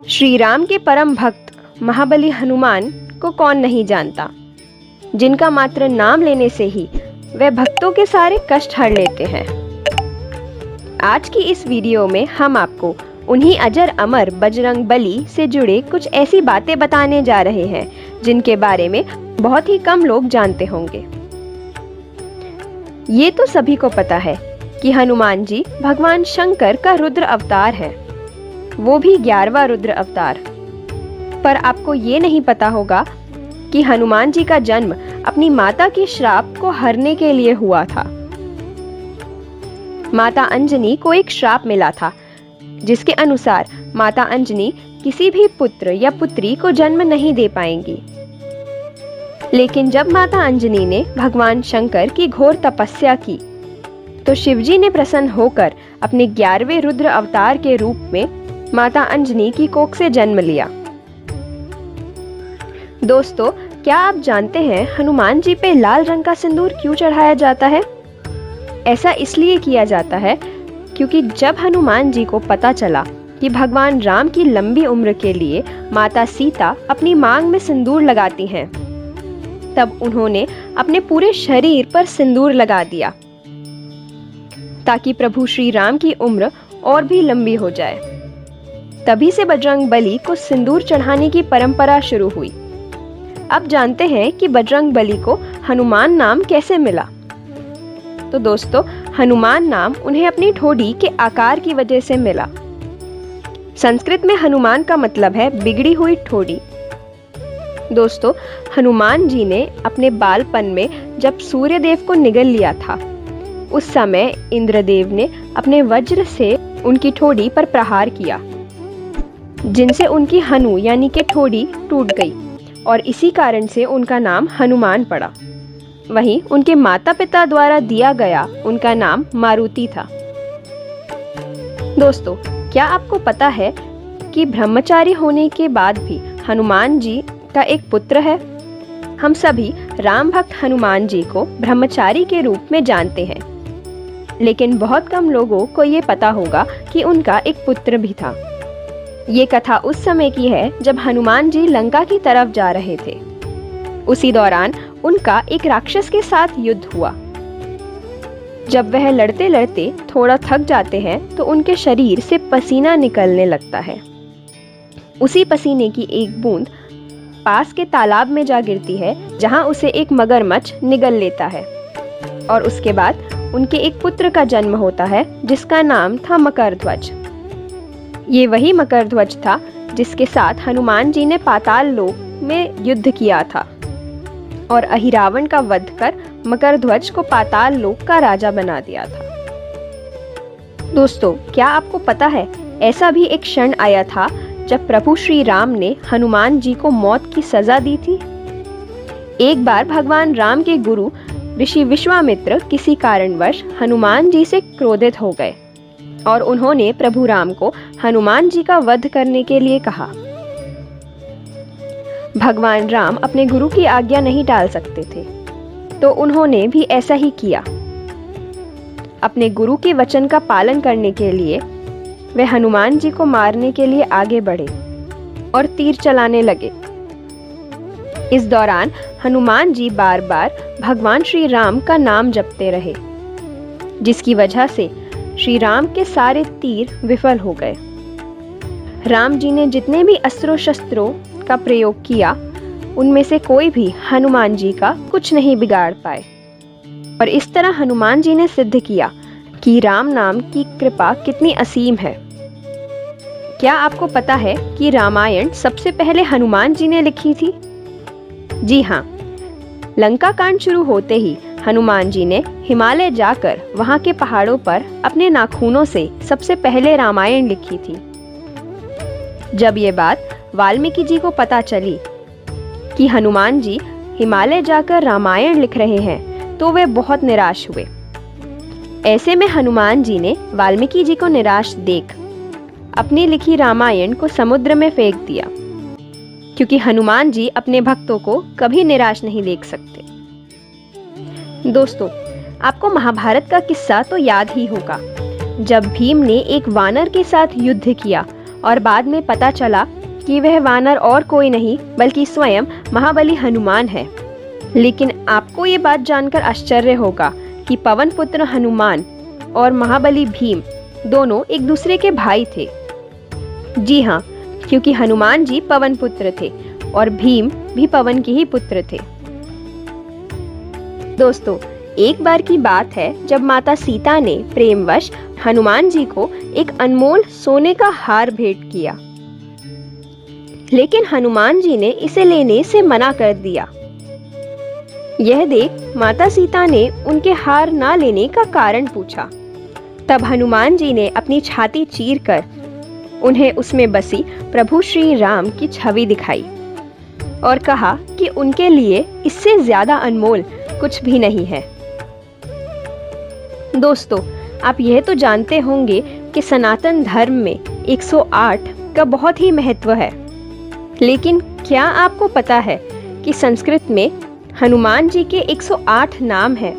श्री राम के परम भक्त महाबली हनुमान को कौन नहीं जानता, जिनका मात्र नाम लेने से ही वे भक्तों के सारे कष्ट हर लेते हैं। आज की इस वीडियो में हम आपको उन्हीं अजर अमर बजरंग बली से जुड़े कुछ ऐसी बातें बताने जा रहे हैं जिनके बारे में बहुत ही कम लोग जानते होंगे। ये तो सभी को पता है कि हनुमान जी भगवान शंकर का रुद्र अवतार है, वो भी 11वां रुद्र अवतार। पर आपको ये नहीं पता होगा कि हनुमान जी का जन्म अपनी माता के श्राप को हरने के लिए हुआ था। माता अंजनी को एक श्राप मिला था जिसके अनुसार माता अंजनी किसी भी पुत्र या पुत्री को जन्म नहीं दे पाएंगी। लेकिन जब माता अंजनी ने भगवान शंकर की घोर तपस्या की तो शिवजी ने प्रसन्न होकर अपने 11वें रुद्र अवतार के रूप में माता अंजनी की कोख से जन्म लिया। दोस्तों, क्या आप जानते हैं हनुमान जी पे लाल रंग का सिंदूर क्यों चढ़ाया जाता है? ऐसा इसलिए किया जाता है क्योंकि जब हनुमान जी को पता चला कि भगवान राम की लंबी उम्र के लिए माता सीता अपनी मांग में सिंदूर लगाती हैं, तब उन्होंने अपने पूरे शरीर पर सिंदूर लगा दिया ताकि प्रभु श्री राम की उम्र और भी लंबी हो जाए। तभी से बजरंग बली को सिंदूर चढ़ाने की परंपरा शुरू हुई। अब जानते हैं कि बजरंग बली को हनुमान नाम कैसे मिला। तो दोस्तों, हनुमान नाम उन्हें अपनी ठोड़ी के आकार की वजह से मिला। संस्कृत में हनुमान का मतलब है बिगड़ी हुई ठोड़ी। दोस्तों, हनुमान जी ने अपने बालपन में जब सूर्यदेव को निगल लिया था, उस समय इंद्रदेव ने अपने वज्र से उनकी ठोड़ी पर प्रहार किया, जिनसे उनकी हनु यानी कि ठोड़ी टूट गई और इसी कारण से उनका नाम हनुमान पड़ा। वहीं उनके माता पिता द्वारा दिया गया उनका नाम मारुति था। दोस्तों, क्या आपको पता है कि ब्रह्मचारी होने के बाद भी हनुमान जी का एक पुत्र है? हम सभी राम भक्त हनुमान जी को ब्रह्मचारी के रूप में जानते हैं, लेकिन बहुत कम लोगों को ये पता होगा कि उनका एक पुत्र भी था। ये कथा उस समय की है जब हनुमान जी लंका की तरफ जा रहे थे। उसी दौरान उनका एक राक्षस के साथ युद्ध हुआ। जब वह लड़ते लड़ते थोड़ा थक जाते हैं तो उनके शरीर से पसीना निकलने लगता है। उसी पसीने की एक बूंद पास के तालाब में जा गिरती है, जहां उसे एक मगरमच्छ निगल लेता है और उसके बाद उनके एक पुत्र का जन्म होता है जिसका नाम था मकरध्वज। ये वही मकरध्वज था जिसके साथ हनुमान जी ने पाताल लोक में युद्ध किया था और अहिरावण का वध कर मकरध्वज को पाताल लोक का राजा बना दिया था। दोस्तों, क्या आपको पता है ऐसा भी एक क्षण आया था जब प्रभु श्री राम ने हनुमान जी को मौत की सजा दी थी। एक बार भगवान राम के गुरु ऋषि विश्वामित्र किसी कारणवश हनुमान जी से क्रोधित हो गए और उन्होंने प्रभु राम को हनुमान जी का वध करने के लिए कहा। भगवान राम अपने गुरु की आज्ञा नहीं टाल सकते थे, तो उन्होंने भी ऐसा ही किया। अपने गुरु के वचन का पालन करने के लिए वे हनुमान जी को मारने के लिए आगे बढ़े और तीर चलाने लगे। इस दौरान हनुमान जी बार बार भगवान श्री राम का नाम जपते रहे, जिसकी वजह से श्री राम के सारे तीर विफल हो गए। राम जी ने जितने भी अस्त्रों शस्त्रों का प्रयोग किया, उनमें से कोई भी हनुमान जी का कुछ नहीं बिगाड़ पाए। और इस तरह हनुमान जी ने सिद्ध किया कि राम नाम की कृपा कितनी असीम है। क्या आपको पता है कि रामायण सबसे पहले हनुमान जी ने लिखी थी? जी हाँ, लंका कांड शुरू होते ही हनुमान जी ने हिमालय जाकर वहां के पहाड़ों पर अपने नाखूनों से सबसे पहले रामायण लिखी थी। जब ये बात वाल्मीकि जी को पता चली कि हनुमान जी हिमालय जाकर रामायण लिख रहे हैं, तो वे बहुत निराश हुए। ऐसे में हनुमान जी ने वाल्मीकि जी को निराश देख अपनी लिखी रामायण को समुद्र में फेंक दिया, क्योंकि हनुमान जी अपने भक्तों को कभी निराश नहीं देख सकते। दोस्तों, आपको महाभारत का किस्सा तो याद ही होगा, जब भीम ने एक वानर के साथ युद्ध किया और बाद में पता चला कि वह वानर और कोई नहीं बल्कि स्वयं महाबली हनुमान है। लेकिन आपको ये बात जानकर आश्चर्य होगा कि पवन पुत्र हनुमान और महाबली भीम दोनों एक दूसरे के भाई थे। जी हाँ, क्योंकि हनुमान जी पवन पुत्र थे और भीम भी पवन के ही पुत्र थे। दोस्तों, एक बार की बात है जब माता सीता ने प्रेमवश हनुमान जी को एक अनमोल सोने का हार भेंट किया, लेकिन हनुमान जी ने इसे लेने से मना कर दिया। यह देख माता सीता ने उनके हार ना लेने का कारण पूछा। तब हनुमान जी ने अपनी छाती चीरकर उन्हें उसमें बसी प्रभु श्री राम की छवि दिखाई और कहा कि उनके लिए इससे ज्यादा अनमोल कुछ भी नहीं है। दोस्तों, आप यह तो जानते होंगे कि सनातन धर्म में 108 का बहुत ही महत्व है, लेकिन क्या आपको पता है कि संस्कृत में हनुमान जी के 108 नाम हैं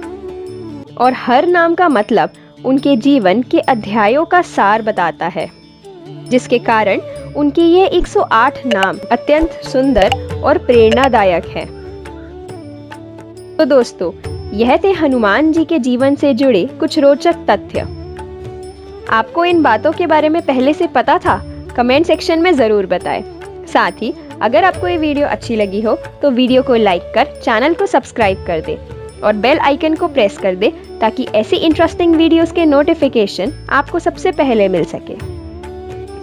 और हर नाम का मतलब उनके जीवन के अध्यायों का सार बताता है, जिसके कारण उनके ये 108 नाम अत्यंत सुंदर और प्रेरणादायक है। तो दोस्तों, यह थे हनुमान जी के जीवन से जुड़े कुछ रोचक तथ्य। आपको इन बातों के बारे में पहले से पता था? कमेंट सेक्शन में जरूर बताएं। साथ ही अगर आपको ये वीडियो अच्छी लगी हो तो वीडियो को लाइक कर चैनल को सब्सक्राइब कर दे और बेल आइकन को प्रेस कर दे ताकि ऐसी इंटरेस्टिंग वीडियोस के नोटिफिकेशन आपको सबसे पहले मिल सके।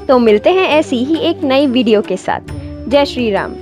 तो मिलते हैं ऐसी ही एक नई वीडियो के साथ। जय श्री राम।